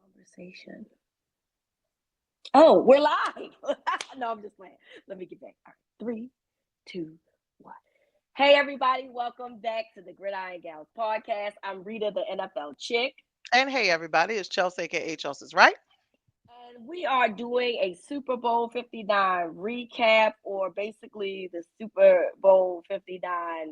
Conversation. Oh, we're live. No, I'm just playing. Let me get back. All right. 3, 2, 1. Hey, everybody. Welcome back to the Gridiron Gals Podcast. I'm Reeta, the NFL chick. And hey, everybody, it's Chels, aka Chelsea, right? And we are doing a Super Bowl 59 recap, or basically the Super Bowl 59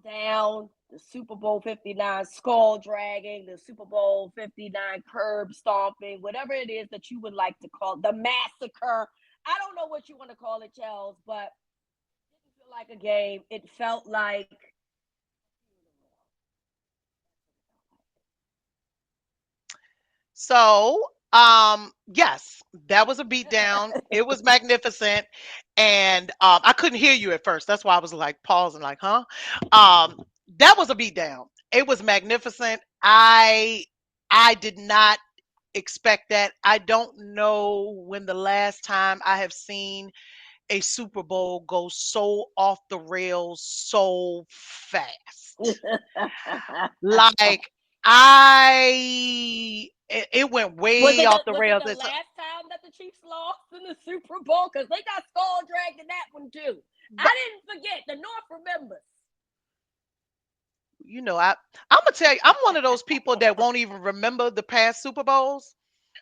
meltdown, the Super Bowl 59 skull dragging, the Super Bowl 59 curb stomping, whatever it is that you would like to call it, the massacre. I don't know what you want to call it, Chels, but it didn't feel like a game. It felt like So, yes, that was a beatdown. It was magnificent, and I couldn't hear you at first. That's why I was like pausing, like, huh? That was a beatdown. It was magnificent. I did not expect that. I don't know when the last time I have seen a Super Bowl go so off the rails so fast. Like it went way off the was it rails. the last time that the Chiefs lost in the Super Bowl? Because they got skull dragged in that one too. I didn't forget. The North remembers. I'm gonna tell you, I'm one of those people that won't even remember the past Super Bowls.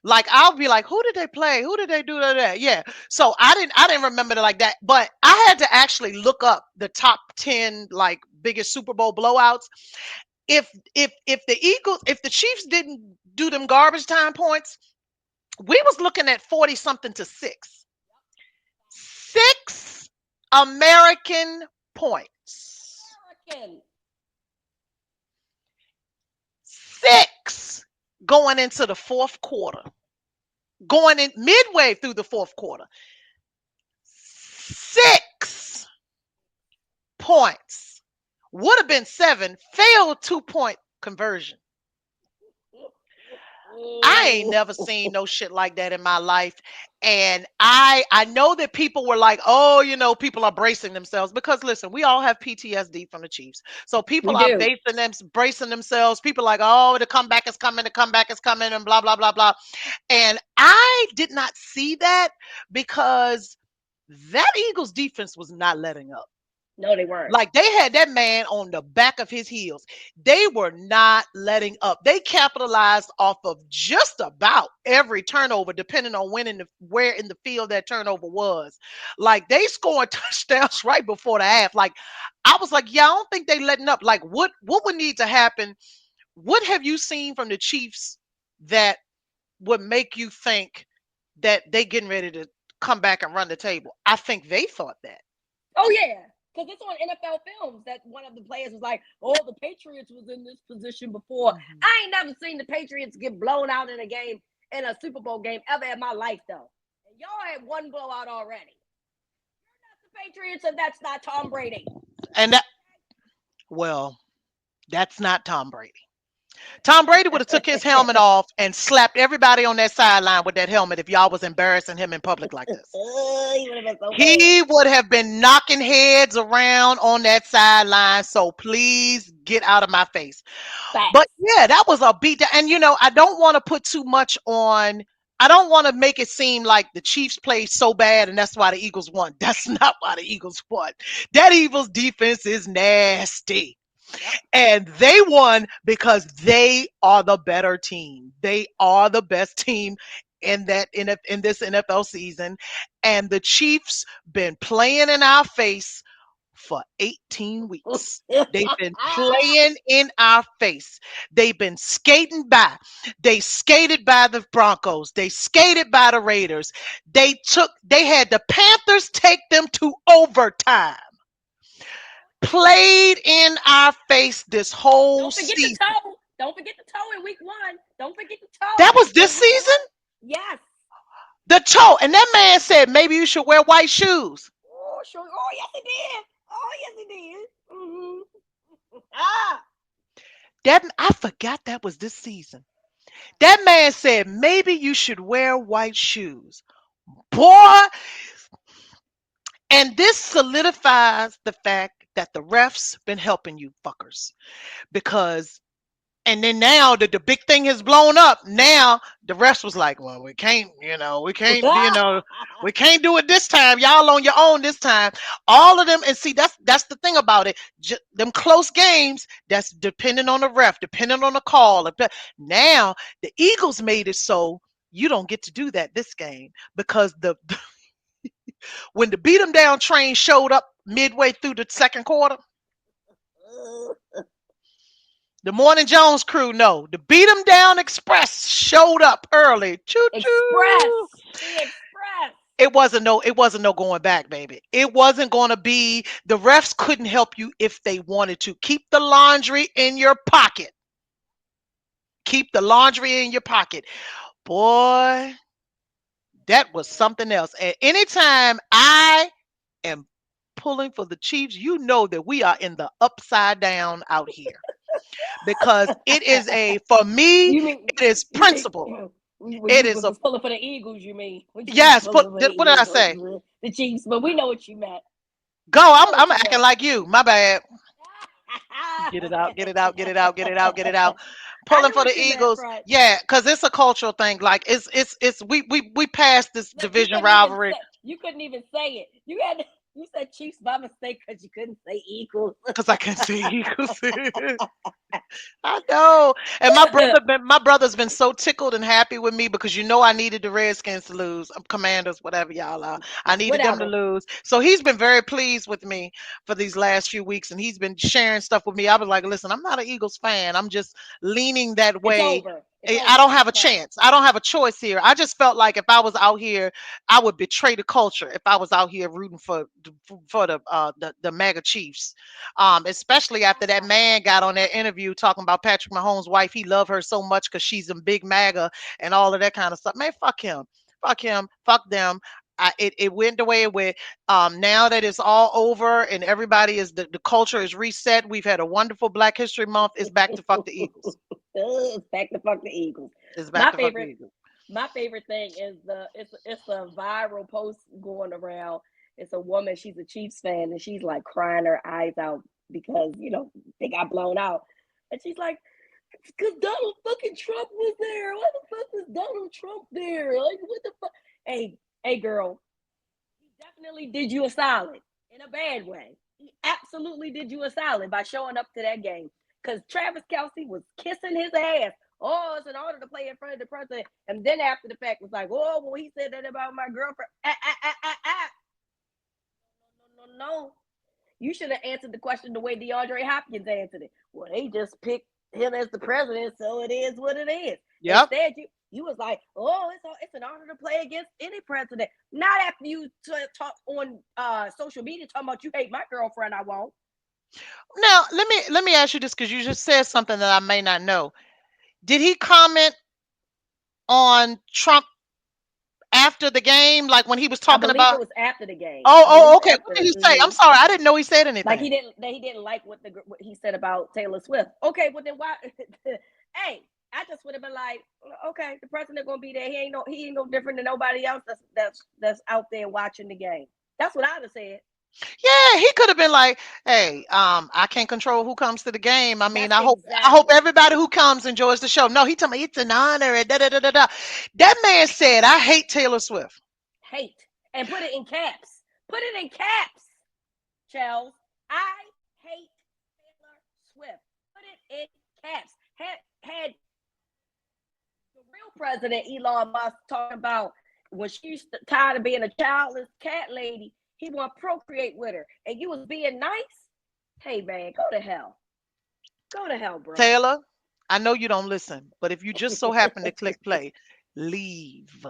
Like I'll be like, who did they play? Who did they do that? Yeah. So I didn't remember it like that. But I had to actually look up the top 10 like biggest Super Bowl blowouts. If the Chiefs didn't do them garbage time points, we was looking at 40 something to 6. 6 American points. American. 6 going into the fourth quarter. Going in midway through the fourth quarter. 6 points. Would have been 7. Failed 2-point conversion. I ain't never seen no shit like that in my life. And I know that people were like, oh, people are bracing themselves because listen, we all have PTSD from the Chiefs. So people We are do. bracing themselves. People are like, oh, the comeback is coming, and blah, blah, blah, blah. And I did not see that because that Eagles defense was not letting up. No, they weren't. Like they had that man on the back of his heels. They were not letting up. They capitalized off of just about every turnover, depending on where in the field that turnover was. Like they scored touchdowns right before the half. Like I was like, yeah, I don't think they letting up. Like what would need to happen? What have you seen from the Chiefs that would make you think that they getting ready to come back and run the table? I think they thought that. Oh yeah, because it's on NFL films that one of the players was like, "Oh, the Patriots was in this position before." Mhm. I ain't never seen the Patriots get blown out in a game in a Super Bowl game ever in my life, though. And y'all had one blowout already. You're not the Patriots, and that's not Tom Brady. And well, that's not Tom Brady. Tom Brady would have took his helmet off and slapped everybody on that sideline with that helmet if y'all was embarrassing him in public like this. He would have been so mad. He would have been knocking heads around on that sideline. So please get out of my face. But Facts. yeah, that was a beat. And I don't want to put too much on. I don't want to make it seem like the Chiefs played so bad and that's why the Eagles won. That's not why the Eagles won. That Eagles defense is nasty. Yep. And they won because they are the better team. They are the best team in this NFL season. And the Chiefs been playing in our face for 18 weeks. They've been playing in our face. They've been skating by. They skated by the Broncos. They skated by the Raiders. They had the Panthers take them to overtime. Played in our face this whole Don't forget the season. toe. Don't forget the toe in week 1. Don't forget the That toe was this in week season? 1. Yes. The toe. And that man said maybe you should wear white shoes. Oh, sure. Oh, yes, he did. Oh, yes, he did. Ah. I forgot that was this season. That man said maybe you should wear white shoes. Boy, and this solidifies the fact that the refs been helping you fuckers because and then now the big thing has blown up. Now the refs was like, well, we can't do it this time. Y'all on your own this time. All of them, and see, that's the thing about it. Them close games, that's depending on the ref, depending on the call. Now the Eagles made it so you don't get to do that this game because when the beat 'em down train showed up midway through the second quarter, the Morning Jones crew, no, the beat 'em down express showed up early. Choo Express. choo. The Express. It wasn't no going back, baby. It wasn't going to be. The refs couldn't help you if they wanted to. Keep the laundry in your pocket. Keep the laundry in your pocket, boy. That was something else. And anytime I am pulling for the Chiefs, you know that we are in the upside down out here because it is for me, You mean it is you mean principle. when It you is was a, pulling for the Eagles, you mean? When you was yes, pulling for the what did I Eagles, say? the Chiefs, but we know what you meant. Go, We know I'm what you acting meant. like you. My bad. Get it out, get it out, get it out, get it out, get it out. I Pulling knew for what the you meant, Eagles. Fred. Yeah, because it's a cultural thing. Like it's we passed this Look, you division couldn't even rivalry say it. You said Chiefs by mistake because you couldn't say Eagles. because I can't see Eagles. I know. And my brother's been so tickled and happy with me because I needed the Redskins to lose. Commanders, whatever y'all are. I needed them to Whatever. lose. So he's been very pleased with me for these last few weeks and he's been sharing stuff with me. I was like, listen, I'm not an Eagles fan. I'm just leaning that It's way. over. It's I over. don't have a Okay. chance. I don't have a choice here. I just felt like if I was out here, I would betray the culture if I was out here rooting for the MAGA Chiefs. Especially after that man got on that interview talking about Patrick Mahomes' wife. He loved her so much because she's a big MAGA and all of that kind of stuff. Man, fuck him. Fuck him. Fuck them. It went the way it went. Now that it's all over and everybody the culture is reset. We've had a wonderful Black History Month. It's back to fuck the Eagles. It's back to fuck the Eagles. It's back My to fuck the favorite, Eagles. my favorite thing is it's a viral post going around. It's a woman. She's a Chiefs fan, and she's like crying her eyes out because they got blown out, and she's like, "Cause Donald fucking Trump was there. Why the fuck was Donald Trump there? Like what the fuck? Hey, girl, he definitely did you a solid in a bad way. He absolutely did you a solid by showing up to that game. Because Travis Kelce was kissing his ass. Oh, it's an honor to play in front of the president. And then after the fact was like, oh, well, he said that about my girlfriend. No, no, no, no. You should have answered the question the way DeAndre Hopkins answered it. Well, they just picked him as the president, so it is what it is. Yep. Instead, you was like, oh, it's an honor to play against any president. Not after you talk on social media talking about you hate my girlfriend. I won't. Now let me ask you this because you just said something that I may not know. Did he comment on Trump after the game, like when he was I talking believe about? it was after the game. Oh, I oh, believe okay. What after. did he say? I'm sorry, I didn't know he said Like anything. he didn't like what he said about Taylor Swift. Okay, well then why? Hey, I just would have been like, okay, the president gonna be there. He ain't no different than nobody else that's out there watching the game. That's what I'd have said. Yeah, he could have been like, "Hey, I can't control who comes to the game. I mean, That's I hope exactly everybody who comes enjoys the show." No, he told me it's an honor and da da da da da. That man said, "I hate Taylor Swift." hate and put it in caps. Put it in caps, Chels. I hate Taylor Swift. Put it in caps. Had the real president Elon Musk talking about when she's tired of being a childless cat lady, he want to procreate with her, and you was being nice. Hey man, go to hell. Go to hell, bro. Taylor, I know you don't listen, but if you just so happen to click play, leave.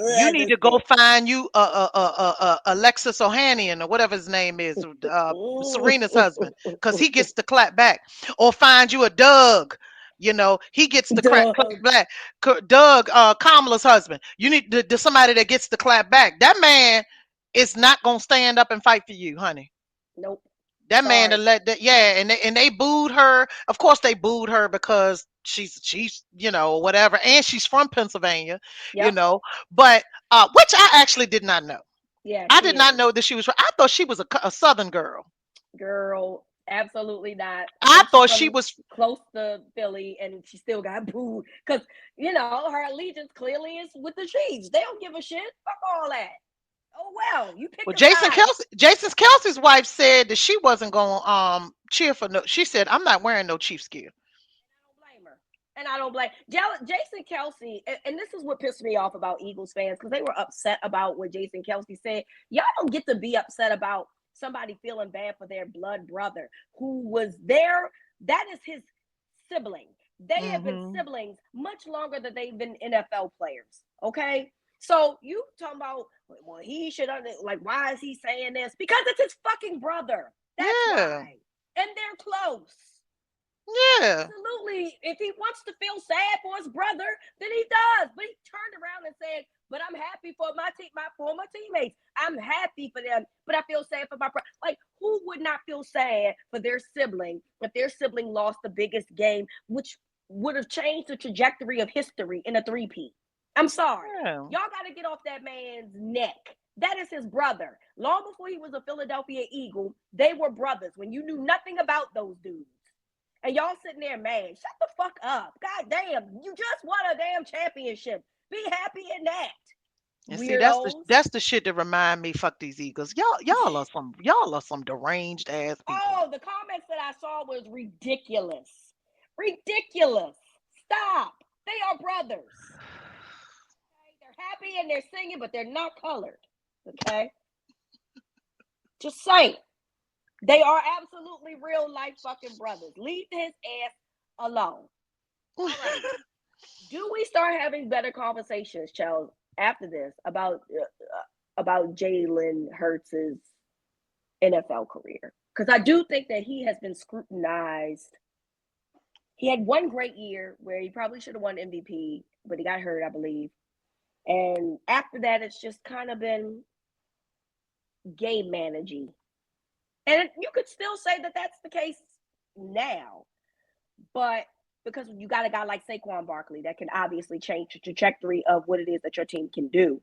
You need to go Understand. find you Alexis Ohanian or whatever his name is, Serena's husband, because he gets the clap back. Or find you a Doug. He gets the clap Doug. back. Doug, Kamala's husband. You need somebody that gets the clap back. That man is not gonna stand up and fight for you, honey. Nope. That man to Sorry. let that, yeah, and they booed her. Of course, they booed her because she's whatever, and she's from Pennsylvania, you Yep. know. But which I actually did not know. Yeah, I she did not is. know that she was. I thought she was a Southern girl. Girl, absolutely not. I I think she's thought she from was. close to Philly and she still got booed because, her allegiance clearly is with the Chiefs. They don't give a shit. Fuck all that. Oh, well, you pick Well, a side. Kelsey's wife said that she wasn't going to cheer for no. She said, "I'm not wearing no Chiefs gear." I don't blame her. And I don't blame Jason Kelsey. And this is what pissed me off about Eagles fans because they were upset about what Jason Kelsey said. Y'all don't get to be upset about somebody feeling bad for their blood brother who was there. That is his sibling. They have been Hmm. siblings much longer than they've been NFL players. Okay. So you talking about, well, he should like, why is he saying this? Because it's his fucking brother. That's Yeah, why. And they're close. yeah. Absolutely. If he wants to feel sad for his brother, then he does. But he turned around and said, "But I'm happy for my former teammates. I'm happy for them, but I feel sad for my brother." Like, who would not feel sad for their sibling if their sibling lost the biggest game, which would have changed the trajectory of history in a three-peat? I'm sorry. Yeah. Y'all got to get off that man's neck. That is his brother. Long before he was a Philadelphia Eagle, they were brothers when you knew nothing about those dudes. And y'all sitting there mad. Shut the fuck up. God damn. You just won a damn championship. Be happy in that. And see, that's Weirdos. the shit that remind me. Fuck these Eagles. Y'all are some deranged ass people. Oh, the comments that I saw was ridiculous. Ridiculous. Stop. They are brothers. Okay? They're happy and they're singing, but they're not colored. Okay? Just saying. They are absolutely real life fucking brothers. Leave his ass alone. All right. Do we start having better conversations, Chels, after this about Jalen Hurts' NFL career? Because I do think that he has been scrutinized. He had one great year where he probably should have won MVP, but he got hurt, I believe. And after that, it's just kind of been game managing. And you could still say that that's the case now, but because you got a guy like Saquon Barkley that can obviously change the trajectory of what it is that your team can do.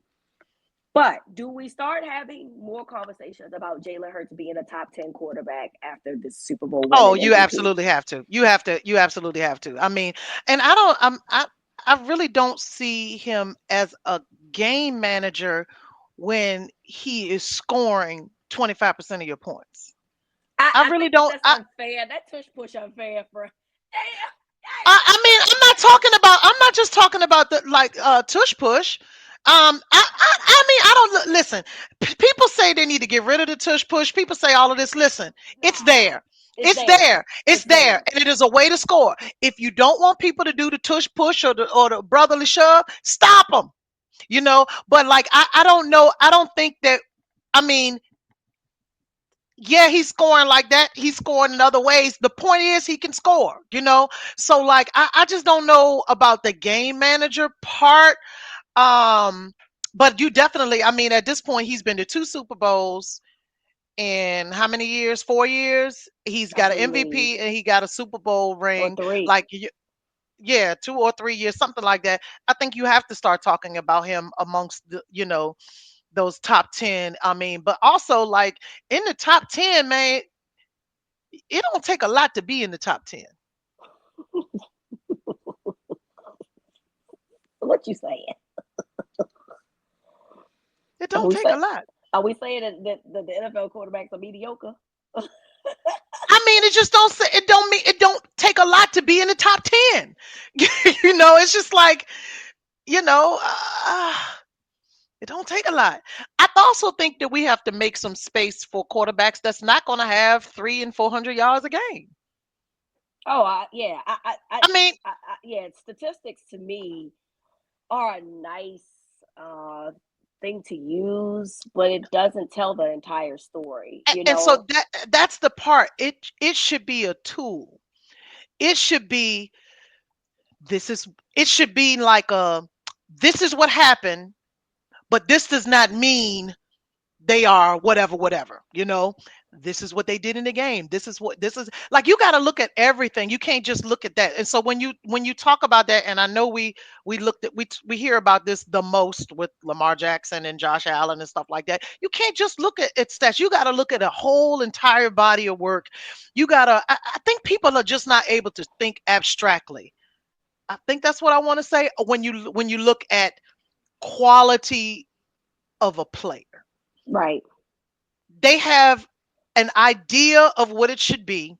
But do we start having more conversations about Jalen Hurts being a top 10 quarterback after the Super Bowl Oh, winning you MVP? absolutely have to. You absolutely have to. I mean, and I don't. I really don't see him as a game manager when he is scoring 25% of your points. I I really think that don't. that's unfair. That tush push unfair for. I mean, I'm not talking about. I'm not just talking about the like tush push. I mean, I don't listen. People say they need to get rid of the tush push. People say all of this. Listen, it's Nah, there. it's It's there. there. It's It's there, there. and it is a way to score. If you don't want people to do the tush push or the brotherly shove, stop them. But like I don't know. I don't think that. I mean, yeah, he's scoring like that. He's scoring in other ways. The point is he can score. So like I just don't know about the game manager part. Um, but you definitely, I mean, at this point, he's been to two Super Bowls in how many years? 4 years. He's I got an believe. MVP and he got a Super Bowl Or ring. three. Like, yeah, 2 or 3 years, something like that. I think you have to start talking about him amongst those top 10. I mean, but also like in the top 10, man, it don't take a lot to be in the top 10. What you saying? It Are don't we take say, a lot. are we saying that the NFL quarterbacks are mediocre? I mean, it just don't say it don't take a lot to be in the top 10. It's just like, you know, uh, it don't take a lot. I also think that we have to make some space for quarterbacks that's not going to have 300 and 400 yards a game. Oh, yeah. I mean, Yeah. Statistics to me are a nice thing to use, but it doesn't tell the entire story. and so that's the part. It should be a tool. It should be this is it should be like this is what happened, but this does not mean they are whatever. This is what they did in the game. This is like, you got to look at everything. You can't just look at that. And so when you talk about that, and I know we looked at we hear about this the most with Lamar Jackson and Josh Allen and stuff like that. You can't just look at stats. You got to look at a whole entire body of work. You got to I think people are just not able to think abstractly. I think that's what I want to say when you look at quality of a player. Right. They have an idea of what it should be,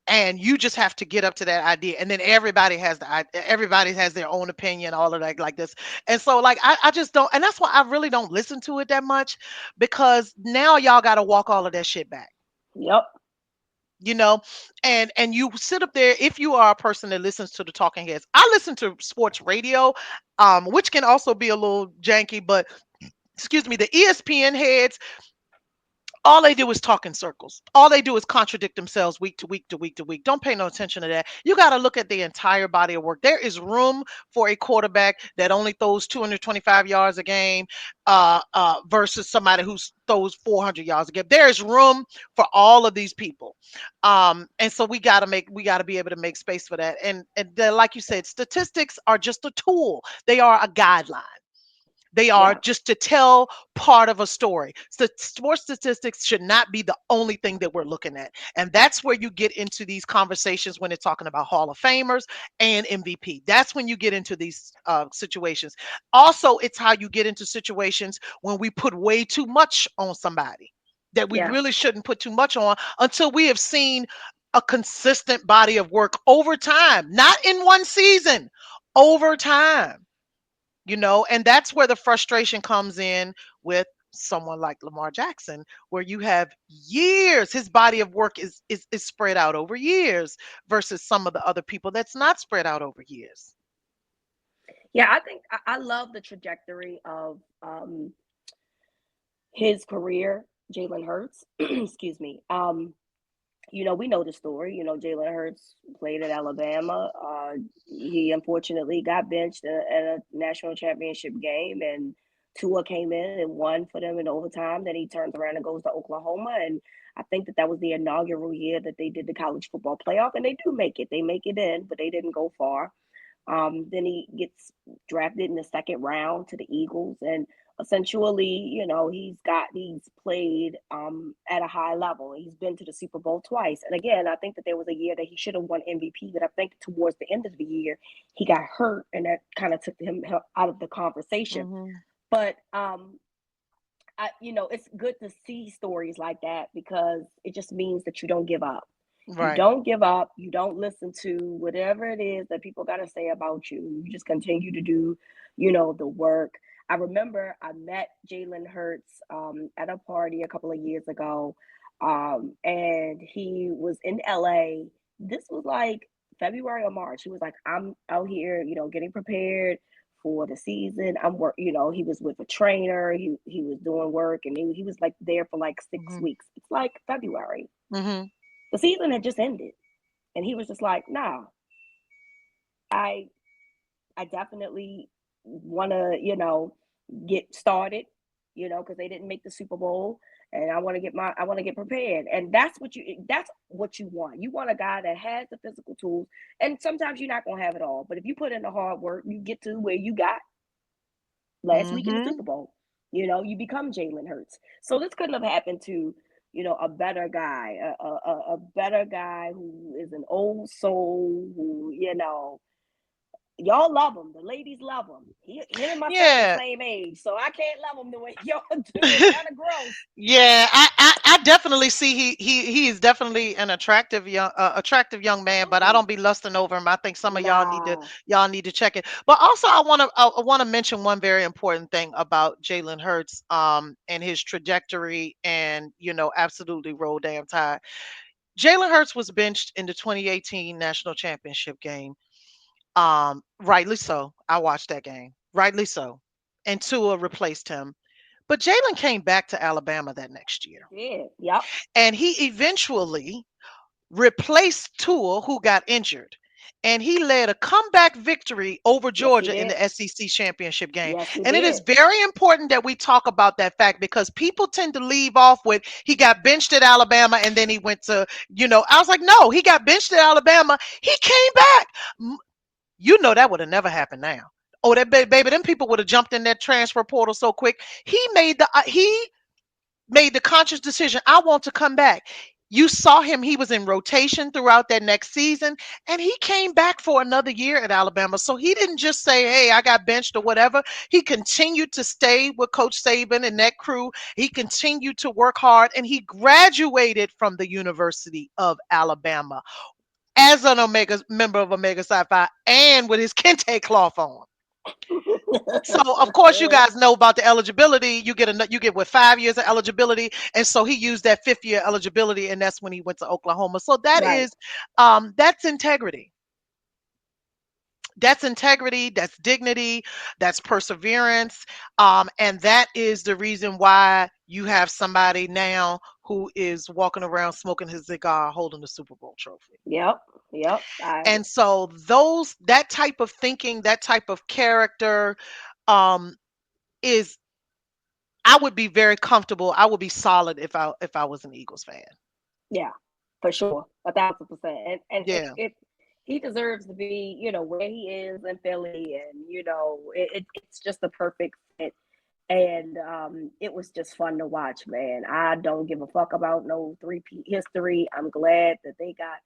and you just have to get up to that idea, and then everybody has their own opinion, all of that, like this. And so, like, I just don't, and that's why I really don't listen to it that much, because now y'all got to walk all of that shit back, Yep. you know. And you sit up there, if you are a person that listens to the talking heads. I listen to sports radio, which can also be a little janky, but excuse me, the ESPN heads, all they do is talk in circles. All they do is contradict themselves week to week to week to week. Don't pay no attention to that. You got to look at the entire body of work. There is room for a quarterback that only throws 225 yards a game, versus somebody who throws 400 yards a game. There is room for all of these people, and so we got to be able to make space for that. And like you said, statistics are just a tool. They are a guideline. They are Yeah. just to tell part of a story. So sports statistics should not be the only thing that we're looking at. And that's where you get into these conversations when they're talking about Hall of Famers and MVP. That's when you get into these situations. Also, it's how you get into situations when we put way too much on somebody that we Yeah. really shouldn't put too much on, until we have seen a consistent body of work over time, not in one season, over time. And that's where the frustration comes in with someone like Lamar Jackson, where you have years. His body of work is spread out over years, versus some of the other people that's not spread out over years. Yeah, I think I love the trajectory of his career, Jalen Hurts. Excuse me. We know the story. Jalen Hurts played at Alabama. He unfortunately got benched at a national championship game, and Tua came in and won for them in overtime. Then he turns around and goes to Oklahoma, and I think that was the inaugural year that they did the college football playoff, and they do make it. They make it in, but they didn't go far. Then he gets drafted in the second round to the Eagles, and essentially, he's played at a high level. He's been to the Super Bowl twice, and again, I think that there was a year that he should have won MVP, but I think towards the end of the year he got hurt, and that kind of took him out of the conversation. Hmm. But it's good to see stories like that, because it just means that you don't give up. You Right. don't give up. You don't listen to whatever it is that people got to say about you. You just continue to do, the work. I remember I met Jalen Hurts at a party a couple of years ago, and he was in LA. This was like February or March. He was like, "I'm out here, getting prepared for the season. I'm work. He was with a trainer. He was doing work, and he was like there for like six Hmm. weeks. It's like February. Hmm. The season had just ended, and he was just like, "Nah, I I definitely want to, get started, because they didn't make the Super Bowl, and I want to get prepared." And that's what you want. You want a guy that has the physical tools, and sometimes you're not gonna have it all, but if you put in the hard work, you get to where you got last week in the Hmm. Super Bowl. You become Jalen Hurts. So this couldn't have happened to, a better guy, a better guy who is an old soul, who, y'all love him. The ladies love him. Him and myself the Yeah. same age, so I can't love him the way y'all do. It's kind of gross. Yeah, I definitely see he is definitely an attractive young man, but I Mm, don't be lusting over him. I think some of nah. y'all need to check it. But also, I want to mention one very important thing about Jalen Hurts, and his trajectory, and absolutely roll damn tide. Jalen Hurts was benched in the 2018 national championship game. Rightly so. I watched that game. Rightly so. And Tua replaced him. But Jalen came back to Alabama that next year. He did. Yep. And he eventually replaced Tua, who got injured. and he led a comeback victory over Yes, he Georgia in did. the SEC championship game. Yes, he And it is did. very important that we talk about that fact because people tend to leave off with he got benched at Alabama and then he went to, I was like, no, he got benched at Alabama. He came back. That would have never happened now. Oh, that baby, them people would have jumped in that transfer portal so quick. He made the conscious decision. I want to come back. You saw him, he was in rotation throughout that next season, and he came back for another year at Alabama. So he didn't just say, hey, I got benched or whatever. He continued to stay with Coach Saban and that crew. He continued to work hard, and he graduated from the University of Alabama as an Omega member of Omega Psi Phi and with his kente cloth on. So of course you guys know about the eligibility. You get with 5 years of eligibility, and so he used that fifth year eligibility, and that's when he went to Oklahoma. So Right. that's integrity. That's integrity. That's dignity. That's perseverance. And that is the reason why you have somebody now who is walking around smoking his cigar, holding the Super Bowl trophy. Yep. Yep. And so that type of thinking, that type of character, um, is I would be very comfortable. I would be solid if I was an Eagles fan. Yeah, for sure, 1,000%. And Yeah. he deserves to be, where he is in Philly, and it's just the perfect fit. And it was just fun to watch, man. I don't give a fuck about no three-peat history. I'm glad that they got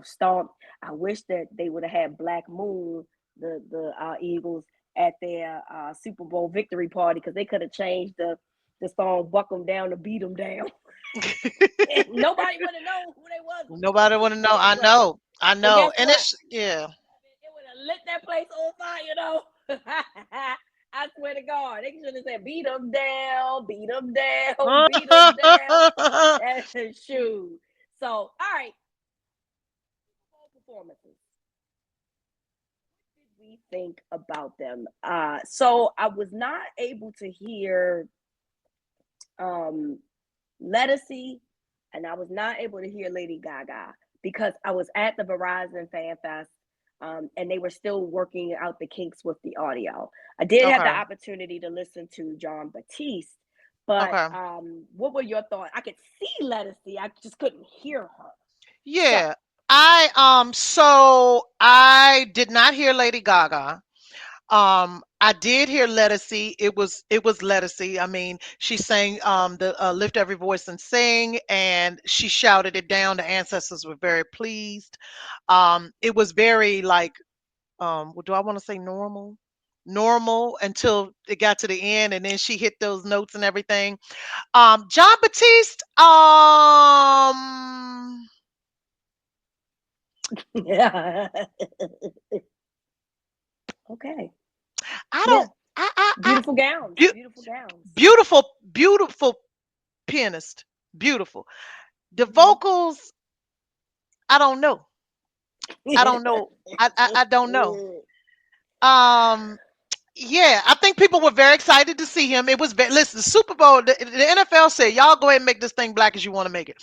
stomped. I wish that they would have had Black Moon, the Eagles, at their Super Bowl victory party, because they could have changed the song "Buck 'Em Down" to "Beat 'Em Down." And nobody would have known who they was before. Nobody want to But know. guess I what? know. I But know. guess And what? it's yeah. It would have lit that place on fire, I swear to God, they should have said, "Beat 'em down, beat 'em down, beat 'em down." That's a shoe. So, all right, performances. What did we think about them? So I was not able to hear um Lettucey, and I was not able to hear Lady Gaga because I was at the Verizon Fan Fest, and they were still working out the kinks with the audio. I did have the Okay. opportunity to listen to John Batiste, but Okay. what were your thoughts? I could see Lettucey, I just couldn't hear her. So, Yeah. I did not hear Lady Gaga. I did hear Lettucey. It was Lettucey. I mean, she sang the Lift Every Voice and Sing, and she shouted it down. The ancestors were very pleased. It was very like what do I want to say, normal until it got to the end, and then she hit those notes and everything. John Batiste, yeah. Okay. I Yeah. don't I Beautiful gowns. beau- Beautiful gowns. beautiful pianist, beautiful. The Mm-hmm. vocals, I don't know. I don't know. I don't know. Um, yeah, I think people were very excited to see him. It was listen, the Super Bowl. The NFL said, "Y'all go ahead and make this thing black as you want to make it,"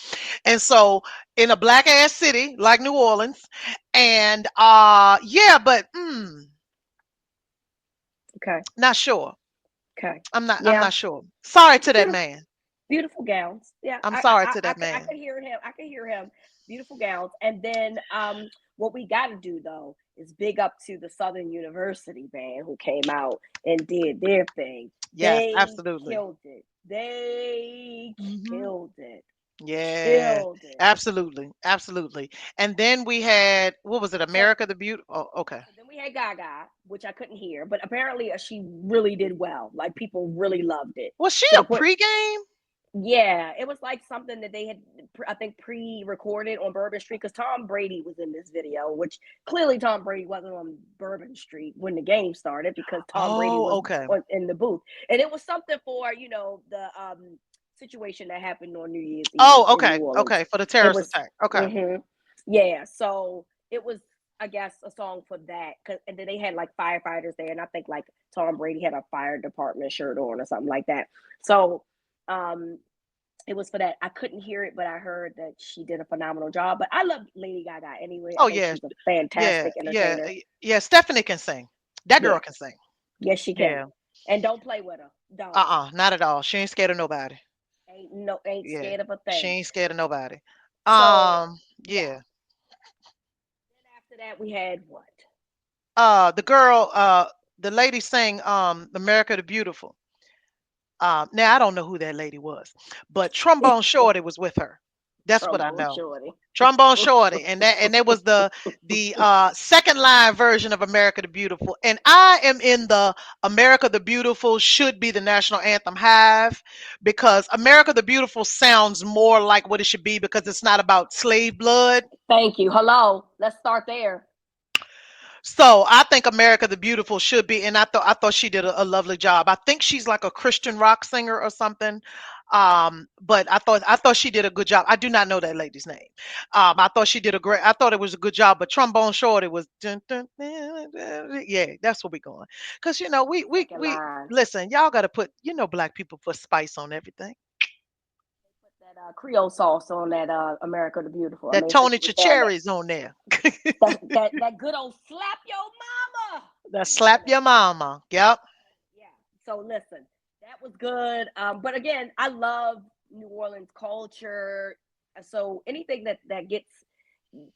and so in a black ass city like New Orleans, and yeah, but Okay. not sure. Okay. I'm not. I'm Yeah. not sure. Sorry to that Beautiful. man. Beautiful gowns. Yeah, I'm I sorry I to I that could I man. could hear him. I could hear him. Beautiful gowns. And then what we got to do though is big up to the Southern University band who came out and did their thing. Yes, They absolutely. killed it. They Hmm. killed it. Yeah, Killed it. absolutely, absolutely. And then we had what was it? So America the Beautiful. Oh, okay. so then we had Gaga, which I couldn't hear, but apparently she really did well. Like people really loved it Was she to a the point. pregame? Yeah, it was like something that they had, I think, pre-recorded on Bourbon Street, because Tom Brady was in this video, which clearly Tom Brady wasn't on Bourbon Street when the game started because Tom Brady Oh, was okay. in the booth, and it was something for the situation that happened on New Year's Eve Oh, in New okay, Orleans. okay. For the It terrorist was, attack. Okay. hmm yeah, so it was, I guess, a song for that. And then they had like firefighters there, and I think like Tom Brady had a fire department shirt on or something like that. So. Um, it was for that. I couldn't hear it, but I heard that she did a phenomenal job. But I love Lady Gaga anyway. I Oh think yeah, she's a yeah, fantastic yeah, entertainer. yeah. Stephanie can sing. That Yeah, girl can sing. yes, she can. Yeah. And don't play with her. Don't. Not at all. She ain't scared of nobody. Ain't Yeah. scared of a She thing. ain't scared of nobody. So yeah. Yeah. Then after that, we had what? The girl, the lady sang America the Beautiful. Now I don't know who that lady was, but Trombone Shorty was with her. That's what I Trombone know. Shorty. Trombone Shorty, and that was the second line version of America the Beautiful. And I am in the America the Beautiful should be the national anthem hive, because America the Beautiful sounds more like what it should be, because it's not about slave blood. Thank you. Hello. Let's start there. So I think America the Beautiful should be, and I thought she did a lovely job. I think she's like a Christian rock singer or something. But I thought she did a good job. I do not know that lady's name. I thought she did a great. I thought it was a good job. But Trombone Shorty was, yeah, that's what we're going. Cause Second we line. listen. Y'all got to put, black people put spice on everything. Put that Creole sauce on that America the Beautiful. I That made sure Tony she was saying that. Cherry's on there. That good old slap your mama. That Come on slap your now. mama. Yep. Yeah. So listen, that was good. But again, I love New Orleans culture. So anything that gets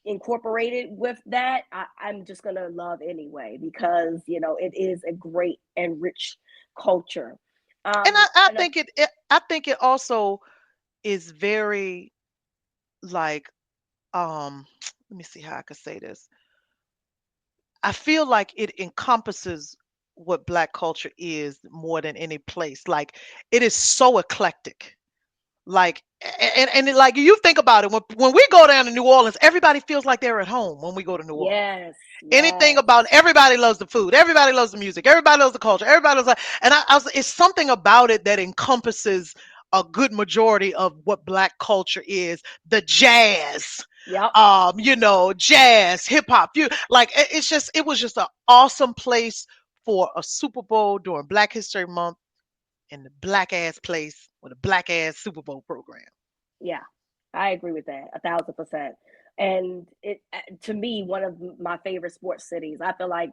incorporated with that, I'm just gonna love anyway, because it is a great and rich culture. And I And think it also is very, like, let me see how I could say this. I feel like it encompasses what black culture is more than any place. Like, it is so eclectic. Like, like, you think about it, when we go down to New Orleans, everybody feels like they're at home when we go to New Orleans. yes, Anything yes, about, everybody loves the food, everybody loves the music, everybody loves the culture, everybody loves like, and I was, it's something about it that encompasses a good majority of what black culture is. The jazz, yep, jazz, hip hop, you like, it was just an awesome place for a Super Bowl during Black History Month, in the black ass place with a black ass Super Bowl program. yeah. I agree with that 1,000%. And it to me one of my favorite sports cities. I feel like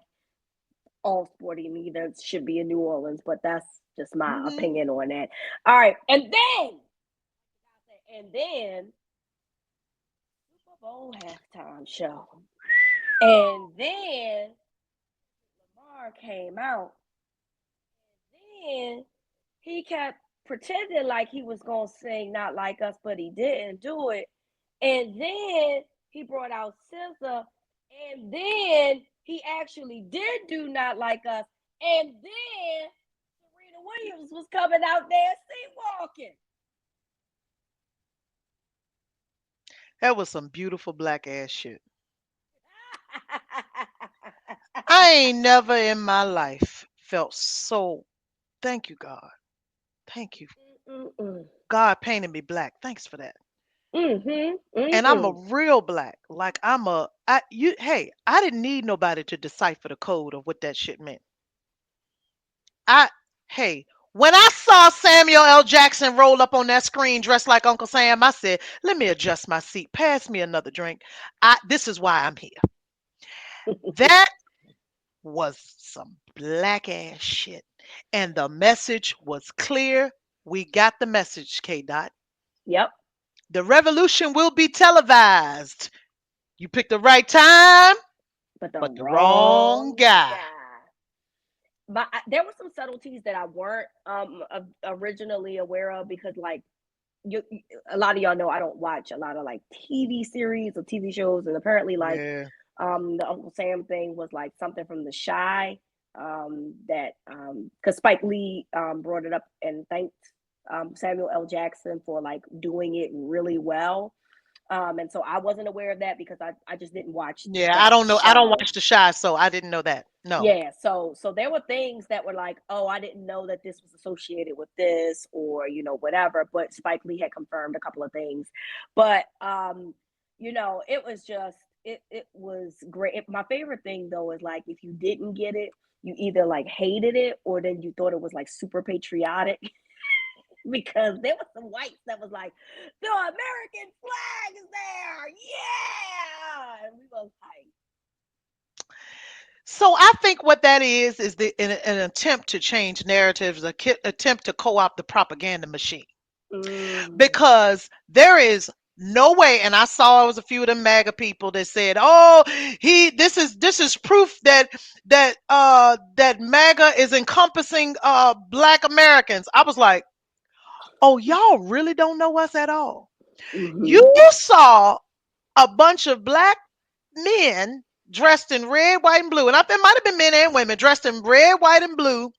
all sporting events should be in New Orleans, but that's just my Hmm. opinion on that. All right, and then Super Bowl halftime show, and then Lamar came out, and then he kept pretending like he was gonna sing "Not Like Us," but he didn't do it. And then he brought out SZA, and then he actually did do "Not Like Us," and then Serena Williams was coming out there walking. That was some beautiful black ass shit. I ain't never in my life felt so, thank you, God. Thank you. Mm-mm. God painted me black. Thanks for that. Mm-hmm. And I'm a Mm-mm. real black. Like, hey, I didn't need nobody to decipher the code of what that shit meant. I Hey, when I saw Samuel L. Jackson roll up on that screen dressed like Uncle Sam, I said, "Let me adjust my seat. Pass me another drink. This is why I'm here." That was some black ass shit. And the message was clear. We got the message, K Dot. Yep. The revolution will be televised. You picked the right time, But the but the wrong wrong guy. guy. But there were some subtleties that I weren't originally aware of, because like a lot of y'all know I don't watch a lot of like TV series or TV shows, and apparently like Yeah. the Uncle Sam thing was like something from The Shy, that because Spike Lee brought it up and thanked Samuel L. Jackson for like doing it really well. And so I wasn't aware of that because I just didn't watch Yeah, I that don't know. I don't show. watch The Shy, so I didn't know that. No. Yeah, so there were things that were like, oh, I didn't know that this was associated with this, or whatever. But Spike Lee had confirmed a couple of things. But it was just it was great. My favorite thing though is like, if you didn't get it, you either like hated it, or then you thought it was like super patriotic. because there was some whites that was like, the American flag is there, yeah, and we was like, So I think what that is an attempt to change narratives, attempt to co-opt the propaganda machine. mm, Because there is no way, and I saw it was a few of them MAGA people that said, "Oh, this is proof that MAGA is encompassing Black Americans." I was like, "Oh, y'all really don't know us at all." You mm-hmm. saw a bunch of Black men dressed in red, white, and blue, and it might have been men and women dressed in red, white, and blue,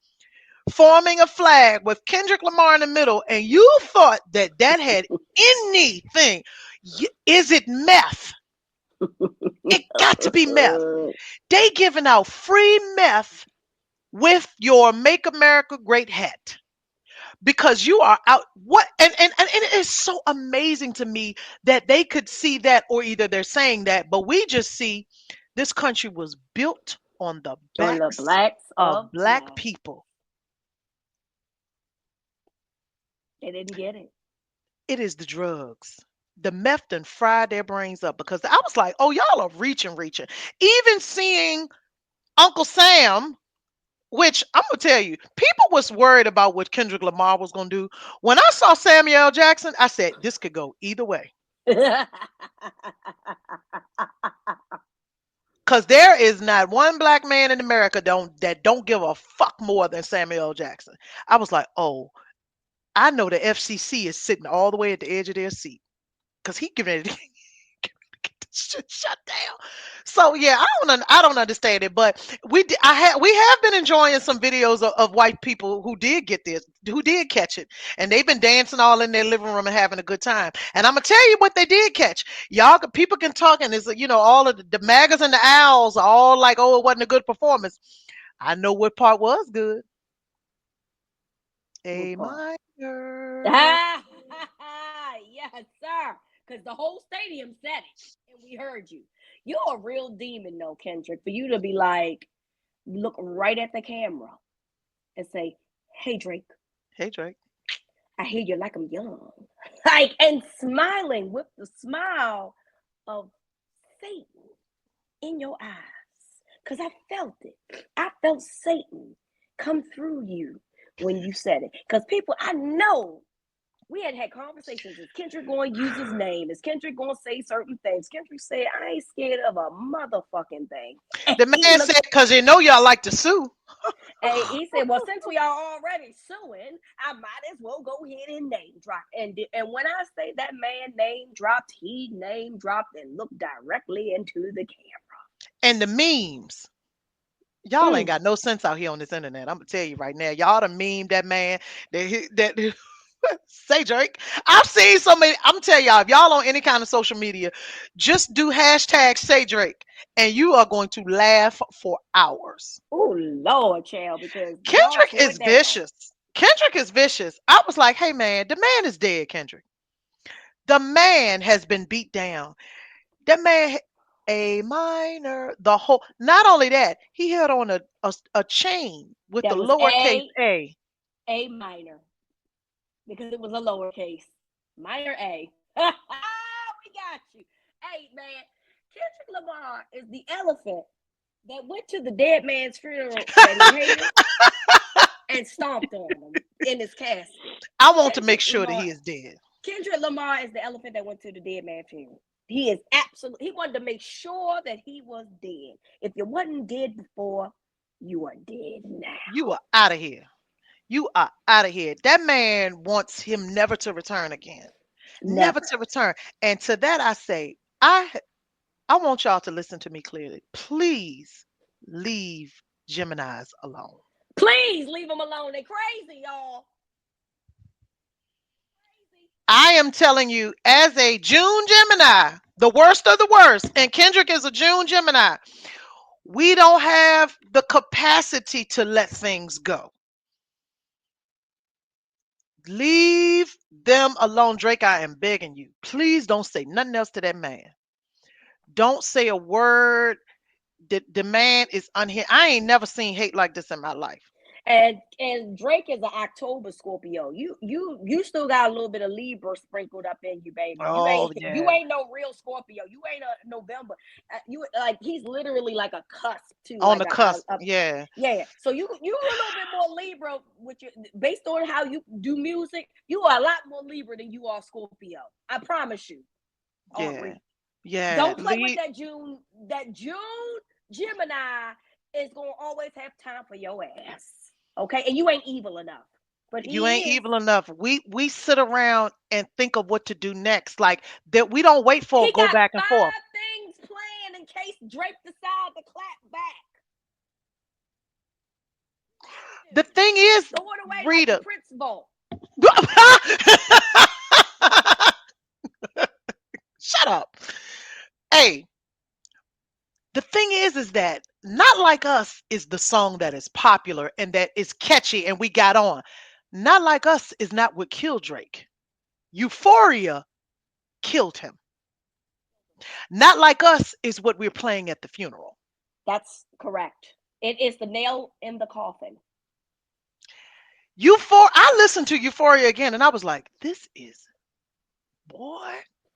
forming a flag with Kendrick Lamar in the middle, and you thought that had anything. Is it meth? It got to be meth. They giving out free meth with your Make America Great hat because you are out. What and it is so amazing to me that they could see that, or either they're saying that, but we just see this country was built on the On the backs blacks of of Black black, people. they didn't get it. It is the drugs. The meth done fried their brains up because I was like, oh, y'all are reaching. Even seeing Uncle Sam, which I'm gonna tell you, people was worried about what Kendrick Lamar was gonna do. When I saw Samuel L. Jackson, I said this could go either way. Cause there is not one Black man in America don't give a fuck more than Samuel L. Jackson. I was like, oh, I know the FCC is sitting all the way at the edge of their seat because he giving it get this shit shut down. So yeah, I don't understand it, but we have been enjoying some videos of white people who did get this, who did catch it, and they've been dancing all in their living room and having a good time. And I'm gonna tell you what they did catch. People can talk, and it's all of the MAGAs and the owls are all like, oh, it wasn't a good performance. I know what part was good. What A part? minor. Ah, yes, sir. Because the whole stadium said it, and we heard you. You're a real demon, though, Kendrick. For you to be like, look right at the camera and say, "Hey, Drake, Hey Drake. I hear you like I'm young," like, and smiling with the smile of Satan in your eyes. Because I felt it. I felt Satan come through you when you said it. Because people, I know we had conversations. Is Kendrick going to use his name? Is Kendrick going to say certain things? Kendrick said, I ain't scared of a motherfucking thing. And The he man looked, said, because you know y'all like to sue. and he said, well, since we are already suing, I might as well go ahead and name drop. And when I say that man name dropped, he name dropped and looked directly into the And the memes. Y'all ain't camera. got no sense out here on this internet. I'm gonna tell you right now. Y'all done meme that man. That say Drake. I've seen so many. I'm telling y'all, if y'all on any kind of social media, just do hashtag say Drake, and you are going to laugh for hours. Oh, Lord, child, because y'all Kendrick tore is it down. vicious. Kendrick is vicious. I was like, hey man, the man is dead, Kendrick. The man has been beat down. That man, a minor, the whole. Not only that, he had on a chain with the That was lowercase a. A minor, because it was a lowercase. Minor A. We got you. Hey, man, Kendrick Lamar is the elephant that went to the dead man's funeral that he hated and stomped on him in his casket. I want to make Kendrick sure that Lamar, he is dead. Kendrick Lamar is the elephant that went to the dead man's funeral. He is absolutely. He wanted to make sure that he was dead. If you wasn't dead before, you are dead now. You are out of here. You are out of here. That man wants him never to return again. Never Never. to return. And to that I say, I want y'all to listen to me clearly. Please leave Geminis alone. Please leave them alone. They crazy, y'all. Crazy. I am telling you, as a June Gemini, the worst of the worst, and Kendrick is a June Gemini, we don't have the capacity to let things go. Leave them alone, Drake. I am begging you. Please don't say nothing else to that man. Don't say a word. The man is unhinged. I ain't never seen hate like this in my life. And Drake is an October Scorpio. You still got a little bit of Libra sprinkled up in you, baby. You ain't Oh you yeah. ain't no real Scorpio. You ain't a November. You like he's literally like a cusp too, On like the cusp. a Yeah. yeah. So you a little bit more Libra with your based on how you do music. You are a lot more Libra than you are Scorpio. I promise you, Aunt Yeah. Reed. Yeah. Don't play with that June Gemini is gonna always have time for your ass. Okay, and you ain't evil enough, but You he ain't is. evil enough. We sit around and think of what to do next. Like that we don't wait for a He go got back and forth. 5 things planned in case Drake decide to clap back. The thing is, Throw it away like the Rita. Prince Bowl. Shut up. Hey, the thing is that Not Like Us is the song that is popular and that is catchy and we got on. Not Like Us is not what killed Drake. Euphoria killed him. Not Like Us is what we're playing at the funeral. That's correct. It is the nail in the coffin. I listened to Euphoria again and I was like, this is boy.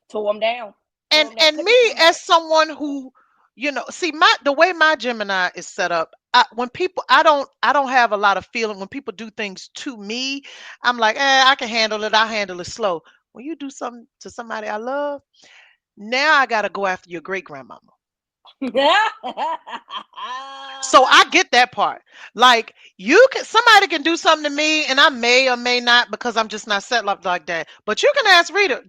Tore him down. Tore And him down. and Couldn't get me no as help. someone who, see the way my Gemini is set up, when people I don't have a lot of feeling when people do things to me. I'm like, I can handle it. I'll handle it slow. When you do something to somebody I love, now I got to go after your great grandmama. So I get that part. Like somebody can do something to me, and I may or may not because I'm just not set up like that. But you can ask Rita.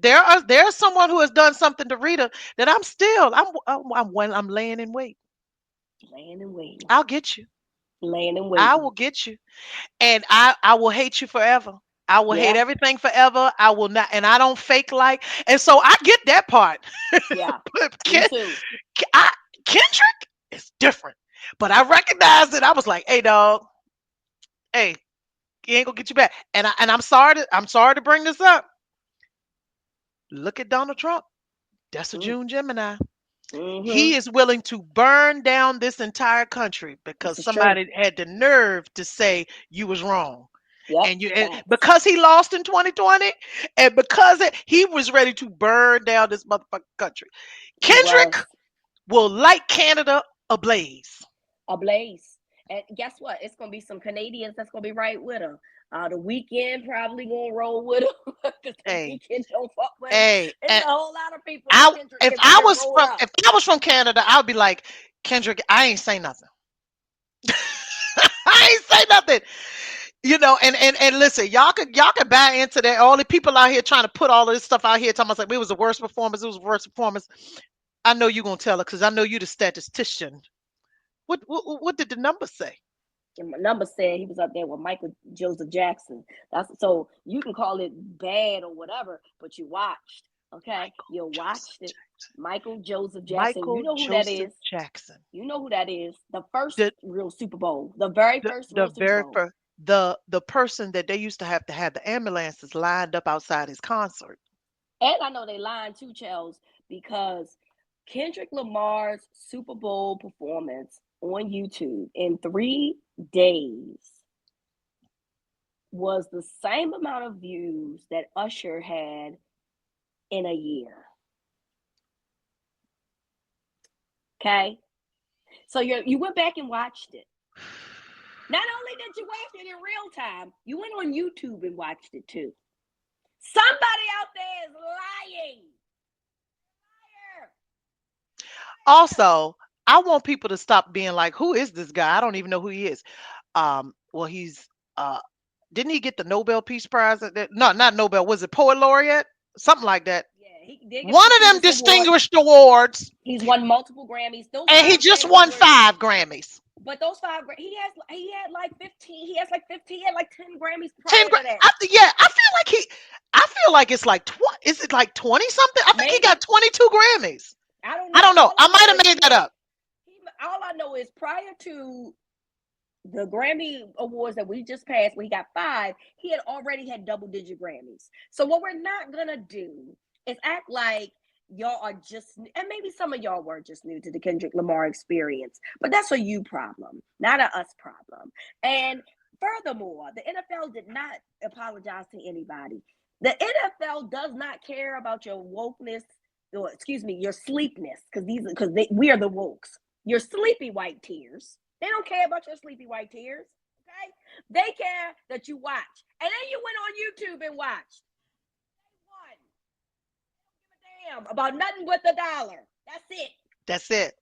There's someone who has done something to Rita that I'm laying in wait. Laying and waiting. I'll get you. Laying and I waiting. will get you, and I will hate you forever. I will hate Yeah. everything forever. I will not, and I don't fake like. And so I get that part. Yeah. But Me too. I, Kendrick is different. But I recognized it. I was like, hey dog, hey, he ain't gonna get you back. And I'm sorry to bring this up. Look at Donald Trump. That's a Mm. June Gemini. Mm-hmm. He is willing to burn down this entire country This because is true. somebody had the nerve to say you was wrong. Yep. And Facts. because he lost in 2020, and because he was ready to burn down this motherfucking country. He Kendrick was will light Canada ablaze. ablaze. And guess what? It's gonna be some Canadians that's gonna be right with him. The weekend probably gonna roll with him because the Hey, weekend don't fuck with him. hey, It's and a whole lot of people that I Kendrick can roll up. if I was from Canada, I'd be like, Kendrick, I ain't say nothing. I ain't say nothing. And listen, y'all could buy into that. All the people out here trying to put all of this stuff out here talking about like it was the worst performance, it was the worst performance. I know you're gonna tell it because I know you the statistician. What did the numbers say? And my number said he was up there with Michael Joseph Jackson. That's so you can call it bad or whatever, but you watched. Okay, Michael you Joseph watched it. Jackson. Michael Joseph Jackson. You Michael know who that Joseph is. Jackson. You know who that is. The first The real Super Bowl. The very the, first the real Super very Bowl. first the person that they used to have the ambulances lined up outside his concert. And I know they lying too, Chels, because Kendrick Lamar's Super Bowl performance on YouTube in 3 days was the same amount of views that Usher had in a year. Okay? So you went back and watched it. Not only did you watch it in real time, you went on YouTube and watched it too. Somebody out there is lying. Liar. Also, I want people to stop being like, who is this guy? I don't even know who he is. Well, he's didn't he get the Nobel Peace Prize? No, not Nobel. Was it Poet Laureate? Something like that. Yeah, he did get a One of them prestigious award. distinguished awards, He's won multiple Grammys. Those and he five just Grammys won were, 5 Grammys. but those he had like 15. He has like 15. He had like 10 Grammys 10 prior gra- to that. yeah, I feel like it's like is it like 20 something? I think he got Maybe 22 Grammys. I don't I know. don't know. All I I might know have is made that up. all I know is prior to the Grammy awards that we just passed, where he got 5, he had already had double-digit Grammys. So what we're not gonna do is act like y'all are just, and maybe some of y'all were just new to the Kendrick Lamar experience, but that's a you problem, not a us problem. And Furthermore, the NFL did not apologize to anybody. The NFL does not care about your wokeness, or excuse me, your sleepness, because we are the wokes. Your sleepy white tears. They don't care about your sleepy white tears. Okay, they care that you watch, and then you went on YouTube and watched. They won. They don't give a damn about nothing but the dollar. That's it. That's it.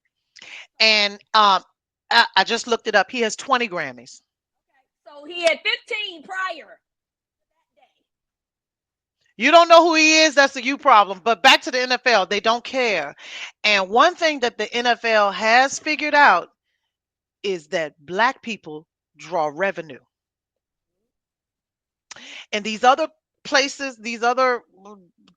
And I just looked it up. He has 20 Grammys. So he had 15 prior that day. You don't know who he is, that's a you problem. But back to the NFL, they don't care. And one thing that the NFL has figured out is that black people draw revenue. And these other places, these other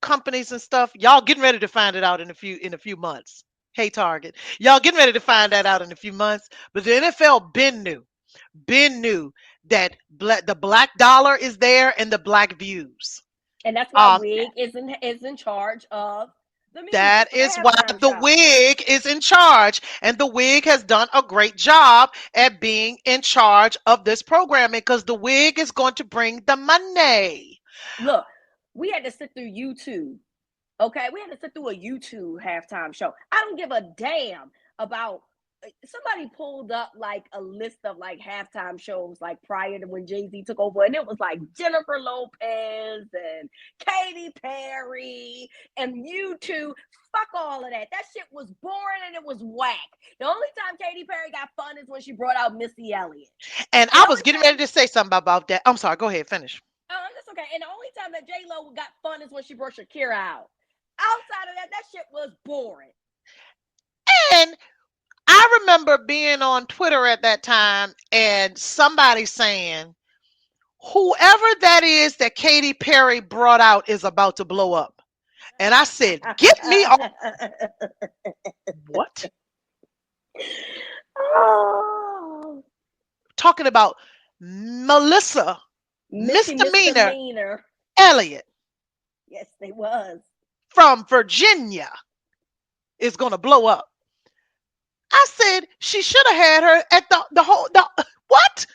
companies and stuff, y'all getting ready to find it out in a few months. Hey Target, y'all getting ready to find that out in a few months. But the NFL been knew that the black dollar is there and the black views. And that's why Um, Wig is in charge of the music that for the is why halftime the show. wig is in charge, and the wig has done a great job at being in charge of this programming because the wig is going to bring the money. Look, we had to sit through YouTube. Okay, we had to sit through a YouTube halftime show. I don't give a damn about. Somebody pulled up like a list of like halftime shows like prior to when Jay-Z took over, and it was like Jennifer Lopez and Katy Perry and U2. Fuck all of that. That shit was boring and it was whack. The only time Katy Perry got fun is when she brought out Missy Elliott. And And I the was only getting time ready to say something about that. I'm sorry, go ahead, finish. that's okay. And the only time that J Lo got fun is when she brought Shakira out. Outside of that, that shit was boring. And I remember being on Twitter at that time and somebody saying, whoever that is that Katy Perry brought out is about to blow up. And I said, get me off. What? Oh, Talking about Melissa Missy Misdemeanor Misdemeanor. Elliott Yes, they was. from Virginia is going to blow up. I said she should have had her at the whole what?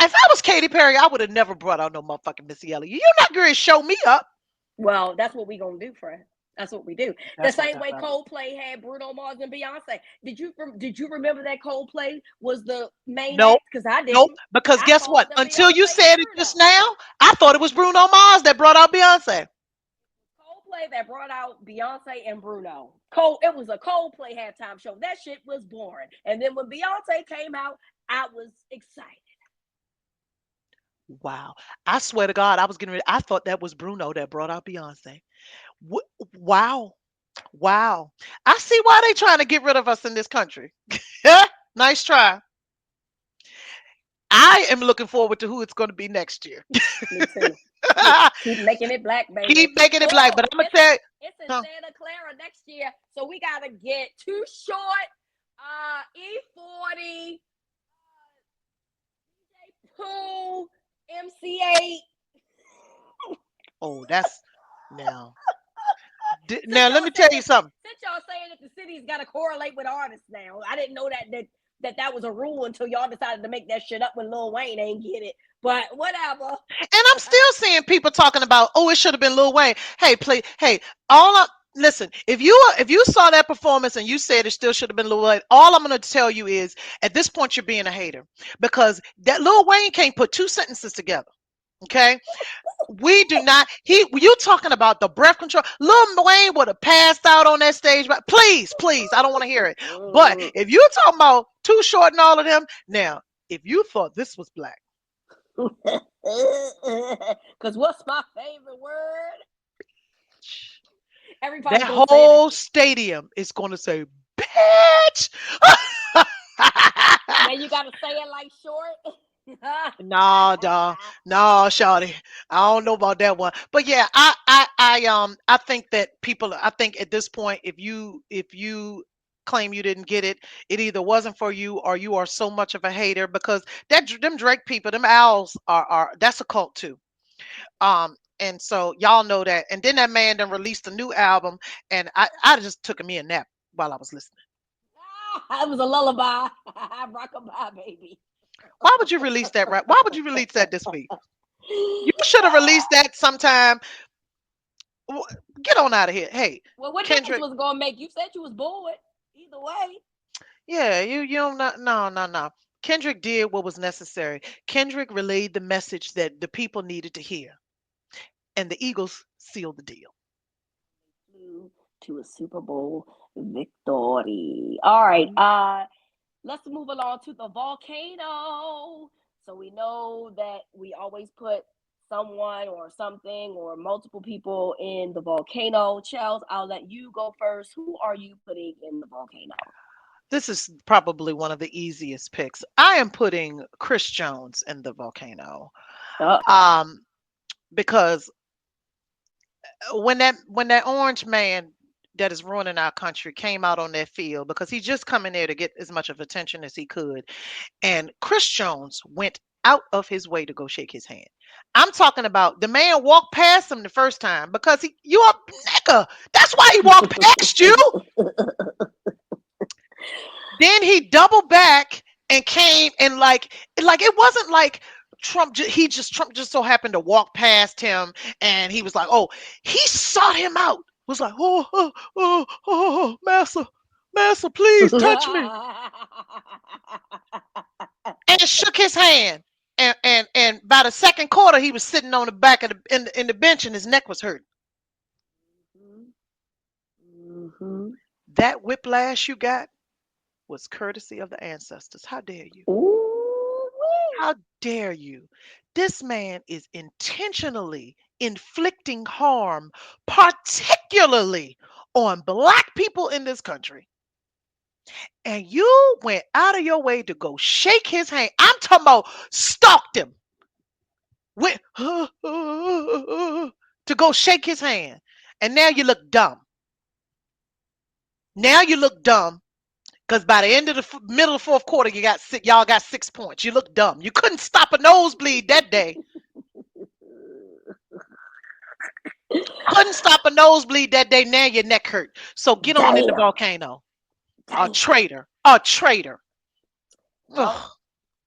If I was Katy Perry, I would have never brought out no motherfucking Missy Elliott. You're not going to show me up. Well, that's what we gonna do, friend. That's what we do. The That's what same that's way up. Coldplay had Bruno Mars and Beyonce. Did you remember that Coldplay was the main Nope. act? Because I Nope. didn't. Because I guess called what? them Until you Beyonce and said it just Bruno. now, I thought it was Bruno Mars that brought out Beyonce. Coldplay that brought out Beyonce and Bruno. It was a Coldplay halftime show. That shit was boring. And then when Beyonce came out, I was excited. Wow. I swear to God, I was getting ready. I thought that was Bruno that brought out Beyonce. Wow. Wow. I see why they trying to get rid of us in this country. Nice try. I am looking forward to who it's going to be next year. Me too. Keep making it black, baby. Keep making it black, Oh, but I'm gonna tell you, it's in huh, Santa Clara next year, so we gotta get Too Short, E40, Pooh, MC8. oh, that's now. Since Now let y'all me tell saying you that, something. since y'all saying that the city's gotta correlate with artists now, I didn't know that was a rule until y'all decided to make that shit up when Lil Wayne ain't get it. But whatever. And I'm still seeing people talking about, oh, it should have been Lil Wayne. Hey, play. Hey, all up. Listen, if you saw that performance and you said it still should have been Lil Wayne, all I'm going to tell you is, at this point, you're being a hater because that Lil Wayne can't put two sentences together. Okay, we do not. You talking about the breath control? Lil Wayne would have passed out on that stage, but please, I don't want to hear it. But if you talking about Too Short and all of them, now if you thought this was black. Because what's my favorite word? Everybody That gonna say it. whole stadium is going to say, bitch. Now you gotta say it like Short. No, dog. No, Shawty. I don't know about that one. But yeah, I think that people, I think at this point, if you claim you didn't get it, it either wasn't for you or you are so much of a hater because them Drake people, them owls are that's a cult too. And so y'all know that. And then that man then released a new album, and I just took me a nap while I was listening. It was a lullaby. Rockabye, baby. Why would you release that right? Why would you release that this week? You should have released that sometime. W- Get on out of here. Hey, Well, what difference Kendrick. was it gonna make? You said you was bored. Either way. Yeah, you don't not no no no. Kendrick did what was necessary. Kendrick relayed the message that the people needed to hear, and the Eagles sealed the deal. Flew to a Super Bowl victory. All right. Mhm. Let's move along to the volcano. So we know that we always put someone or something or multiple people in the volcano. Chels, I'll let you go first. Who are you putting in the volcano? This is probably one of the easiest picks. I am putting Chris Jones in the volcano. Uh-oh. Um, because when that orange man that is ruining our country came out on that field because he just come in there to get as much of attention as he could, and Chris Jones went out of his way to go shake his hand. I'm talking about the man walked past him the first time because you a nigga. That's why he walked past you. Then he doubled back and came and like it wasn't like Trump just so happened to walk past him and he was like, oh, he sought him out. Was like, massa, massa, please touch me, and shook his hand. And by the second quarter, he was sitting on the back of the bench, and his neck was hurt. Mm-hmm. That whiplash you got was courtesy of the ancestors. How dare you? Ooh, How dare you? This man is intentionally inflicting harm, particularly on black people in this country. And you went out of your way to go shake his hand. I'm talking about stalked him. Went to go shake his hand. And now you look dumb. Now you look dumb because by the end of the middle of the fourth quarter, y'all got 6 points. You look dumb. You couldn't stop a nosebleed that day. Couldn't stop a nosebleed that day. Now your neck hurt. So get on in the damn, volcano. A damn. traitor. A traitor. Well, Ugh,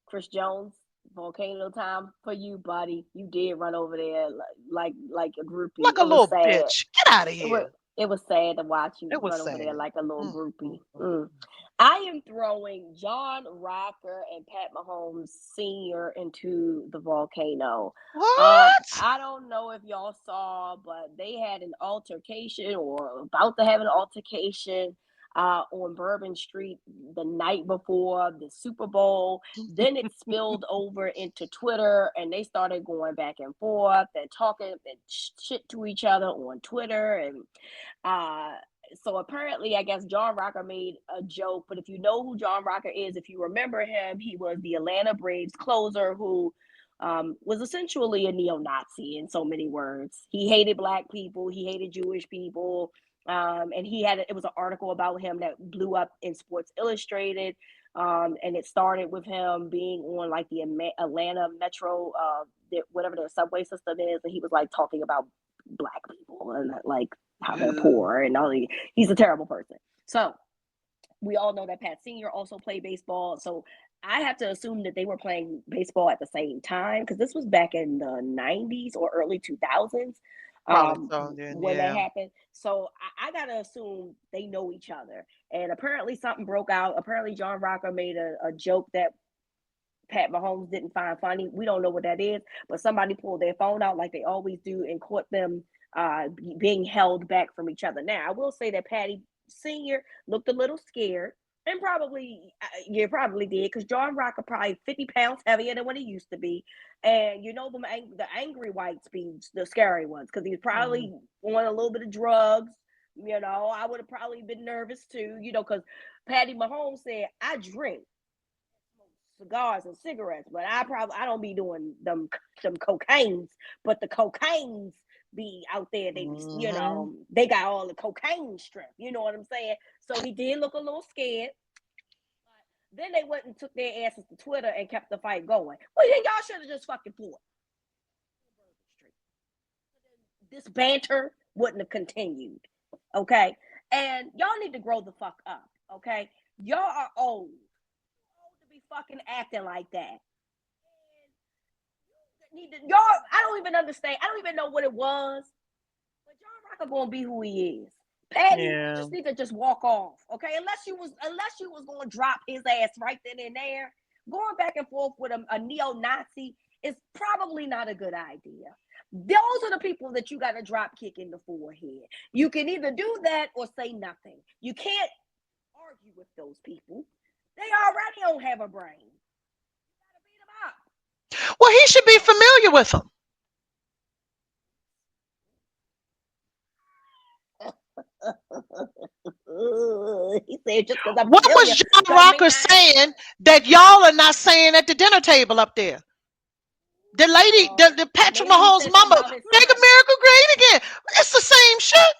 Chris Jones, volcano time for you, buddy. You did run over there like a groupie. like a It was little sad. bitch. Get out of It was here. it was sad to watch you It was run over there sad. like a little Mm, mm, groupie. mm. Mm. I am throwing John Rocker and Pat Mahomes Sr. into the volcano. What? I don't know if y'all saw, but they had an altercation or about to have an altercation on Bourbon Street the night before the Super Bowl. Then it spilled over into Twitter, and they started going back and forth and talking and shit to each other on Twitter. And uh, so apparently, I guess John Rocker made a joke. But if you know who John Rocker is, if you remember him, he was the Atlanta Braves closer who was essentially a neo-Nazi in so many words. He hated black people. He hated Jewish people. And it was an article about him that blew up in Sports Illustrated. And it started with him being on like the Atlanta Metro, whatever their subway system is, and he was like talking about black people and like how they're Ugh. poor and all. He's a terrible person. So we all know that Pat Senior also played baseball. So I have to assume that they were playing baseball at the same time because this was back in the 90s or early 2000s Probably so. Then when that yeah. happened. So I got to assume they know each other. And apparently something broke out. Apparently John Rocker made a joke that Pat Mahomes didn't find funny. We don't know what that is, but somebody pulled their phone out like they always do and caught them being held back from each other. Now, I will say that Patty Sr. looked a little scared. And probably, you probably did, because John Rocker probably 50 pounds heavier than what he used to be. And you know, the angry whites be the scary ones, because he's Mm. probably on a little bit of drugs. You know, I would have probably been nervous too, you know, because Patty Mahomes said, I drink cigars and cigarettes, but I don't be doing them cocaines, but the cocaines be out there. They be, you Hmm. know, they got all the cocaine strength. You know what I'm saying? So he did look a little scared. But then they went and took their asses to Twitter and kept the fight going. Well, then y'all should have just fucking fought. This banter wouldn't have continued. Okay, and y'all need to grow the fuck up. Okay, y'all are old to be fucking acting like that. Y'all, I don't even understand. I don't even know what it was. But John Rocker gonna be who he is. Patty Yeah. just need to just walk off, okay? Unless you was gonna drop his ass right then and there. Going back and forth with a neo-Nazi is probably not a good idea. Those are the people that you got to drop kick in the forehead. You can either do that or say nothing. You can't argue with those people. They already don't have a brain. You gotta beat them up. Well, he should be familiar with them. He said just because I'm What familiar was John don't mean Rocker I ain't. saying that y'all are not saying at the dinner table up there? The lady, the Patrick Maybe he Mahomes said something mama, about his make son. America great again. It's the same shit.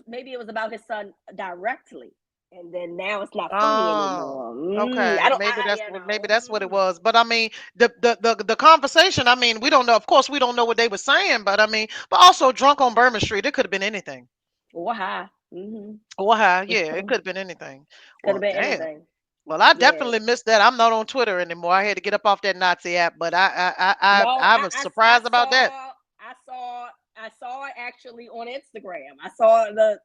Maybe it was about his son directly, and then now it's not funny Oh, anymore. I okay. don't. Maybe that's You what know. maybe that's what it was. But I mean, the conversation. I mean, we don't know. Of course, we don't know what they were saying. But I mean, but also drunk on Bourbon Street. It could have been anything. Or high. Mm-hmm. Or high. Yeah, it could have been anything. Could have Well, been damn. anything. Well, I Yeah. definitely missed that. I'm not on Twitter anymore. I had to get up off that Nazi app. But No, I was surprised about that. I saw it actually on Instagram. I saw it on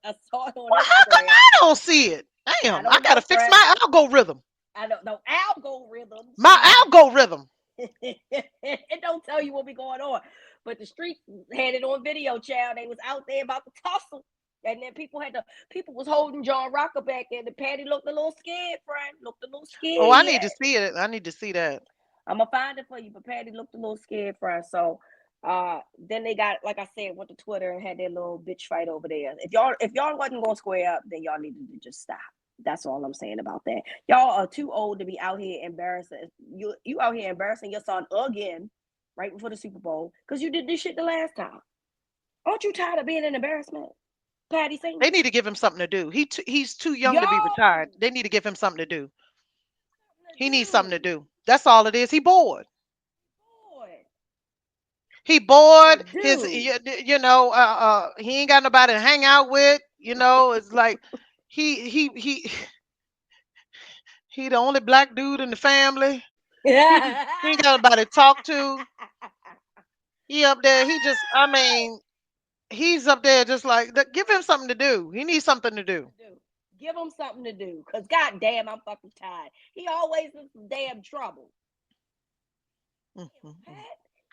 Well, how come Instagram. I don't see it? I Damn, I don't gotta know, fix Fred. my algorithm. I don't know algorithms. My algorithm. It don't tell you what be going on. But the streets had it on video, child. They was out there about to tussle. And then people was holding John Rocker back there. The Patty looked a little scared, friend. Looked a little Oh, scared. I need Yeah. to see it. I need to see that. I'm gonna find it for you, but Patty looked a little scared, friend. So then they got, like I said, went to Twitter and had their little bitch fight over there. If y'all wasn't gonna square up, then y'all needed to just stop. That's all I'm saying about that. Y'all are too old to be out here embarrassing. You out here embarrassing your son again, right before the Super Bowl, because you did this shit the last time. Aren't you tired of being an embarrassment, Patty They Senior? need to give him something to do. He's too young to be retired. Yo, They need to give him something to do. something He to needs something to do, do. That's all it is. He bored. boy. He To bored. His do. he ain't got nobody to hang out with. It's like he he he he the only black dude in the family. He ain't got nobody to talk to. He up there. I mean, he's up there just like give him something to do. He needs something to do. do. Give him something to do. Cause goddamn, I'm fucking tired. He always in some damn trouble. Mhm. Pat.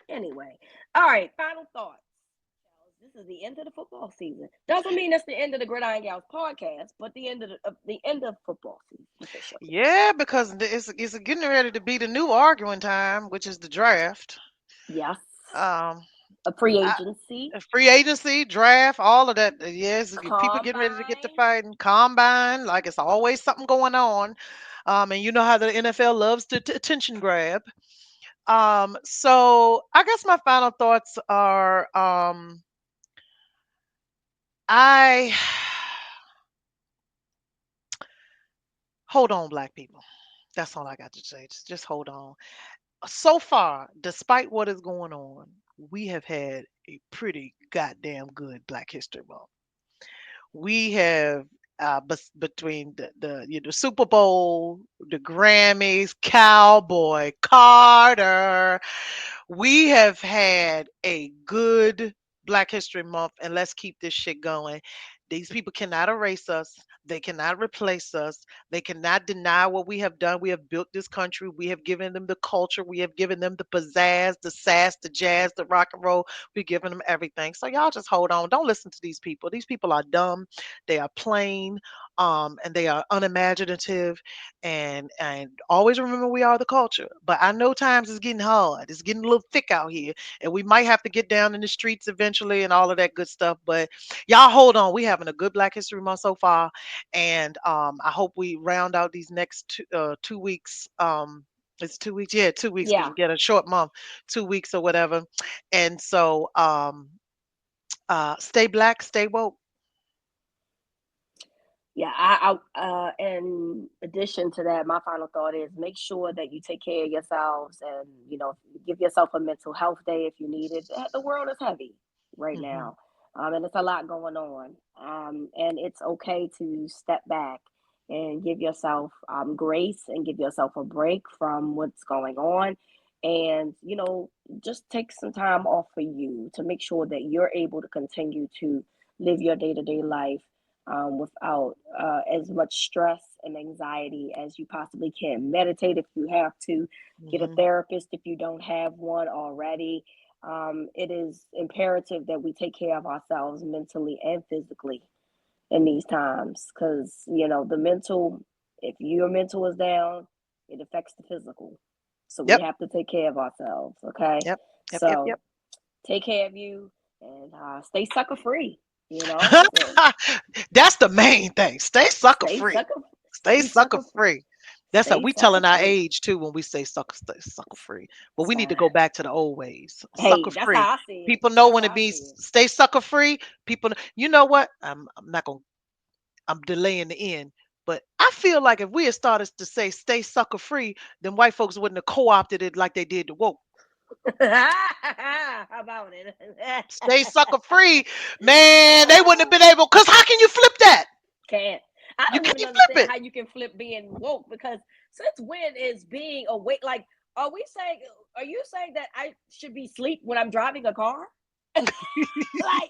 Anyway. All right, final thoughts. This is the end of the football season. Doesn't mean it's the end of the Gridiron Gals podcast, but the end of football season officially. Yeah, because it's getting ready to be the new arguing time, which is the draft. Yes. Um, A free I, agency. free agency, draft, all of that. Yes, people getting ready to get to Combine. fighting, combine. Like it's always something going on. And you know how the NFL loves to attention grab. So I guess my final thoughts are, I hold on, black people. That's all I got to say. Just hold on. So far, despite what is going on, we have had a pretty goddamn good Black History Month. We have between the Super Bowl, the Grammys, Cowboy Carter, we have had a good Black History Month, and let's keep this shit going. These people cannot erase us. They cannot replace us. They cannot deny what we have done. We have built this country. We have given them the culture. We have given them the pizzazz, the sass, the jazz, the rock and roll. We've given them everything. So y'all just hold on. Don't listen to these people. These people are dumb. They are plain, and they are unimaginative. And always remember we are the culture. But I know times is getting hard. It's getting a little thick out here, and we might have to get down in the streets eventually and all of that good stuff. But y'all hold on. We having a good Black History Month so far, and I hope we round out these next 2 weeks. It's 2 weeks, yeah, 2 weeks because Yeah. we get a short month, 2 weeks or whatever. And so, stay black, stay woke. Yeah, in addition to that, my final thought is make sure that you take care of yourselves and, give yourself a mental health day if you need it. The world is heavy right Hmm. now. And it's a lot going on. And it's okay to step back and give yourself grace and give yourself a break from what's going on. And, just take some time off for you to make sure that you're able to continue to live your day to day life without as much stress and anxiety as you possibly can. Meditate if you have to, get a Hmm. therapist if you don't have one already. It is imperative that we take care of ourselves mentally and physically in these times because the mental, if your mental is down, it affects the physical, so we Yep. have to take care of ourselves. Okay, Yep. Yep. Yep. so Yep. take care of you and stay sucker free. So That's the main thing. Stay sucker stay free. sucker Stay stay sucker sucker free. That's how stay we sucker telling our free. age too when we say sucker free. But we need to So, go back to the old ways. Sucker hey, that's free. how I see it. People know That's when how it I see means it. stay sucker free. People, you know what? I'm not gonna. I'm delaying the end. But I feel like if we had started to say stay sucker free, then white folks wouldn't have co-opted it like they did the woke. How about it? Stay sucker free, man. They wouldn't have been able. Cause how can you flip that? Can't. I You don't can't even flip understand it. how you can flip being woke because since when is being awake? Like, are we saying? Are you saying that I should be asleep when I'm driving a car? Like,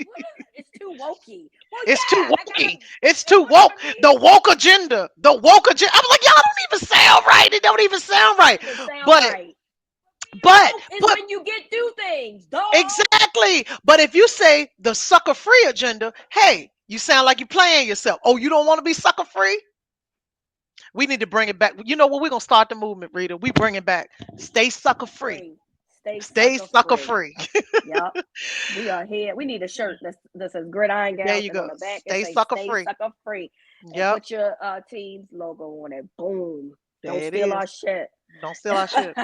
what is it? It's too wokey. Well, It's too yeah, I wokey. gotta. It's too woke. Whatever means. The woke agenda. The woke agenda. I'm like, y'all don't even sound right. It don't even sound Don't right. even sound But, right. but, Woke is but, when you get through things. Duh. exactly. But if you say the sucker free agenda, hey, you sound like you're playing yourself. Oh, you don't want to be sucker free? We need to bring it back. You know what? We're going to start the movement, Rita. We bring it back. Stay sucker free. Free. Stay Stay sucker sucker free. free. Yup. We are here. We need a shirt that says Gridiron There Gals, you and on go. the back it Stay say sucker "Stay free. Sucker Free," and Yep. put your team's logo on it. Boom! Don't There it steal is. our shit. Don't steal our shit.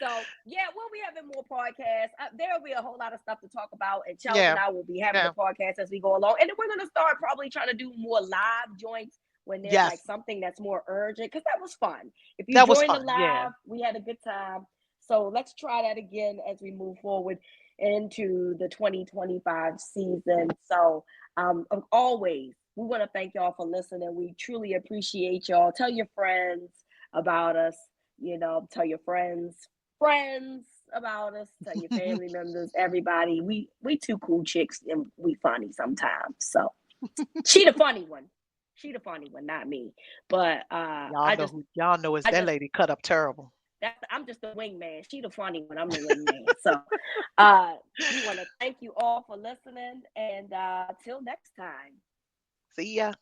So yeah, we'll be having more podcasts. There will be a whole lot of stuff to talk about, and Chels Yeah. and I will be having the Yeah. podcast as we go along. And then we're gonna start probably trying to do more live joints when there's like Yes. something that's more urgent, because that was fun. If you That was join the fun. Yeah. live, we had a good time. So let's try that again as we move forward into the 2025 season. So always, we want to thank y'all for listening. We truly appreciate y'all. Tell your friends about us. Tell your friends about us. Tell your family members, everybody. We two cool chicks and we funny sometimes. So she the funny one. She the funny one, not me. But Y'all know who y'all know is I that just lady cut up terrible. I'm just the wingman. She the funny one. I'm the wingman. So we want to thank you all for listening, and till next time. See ya.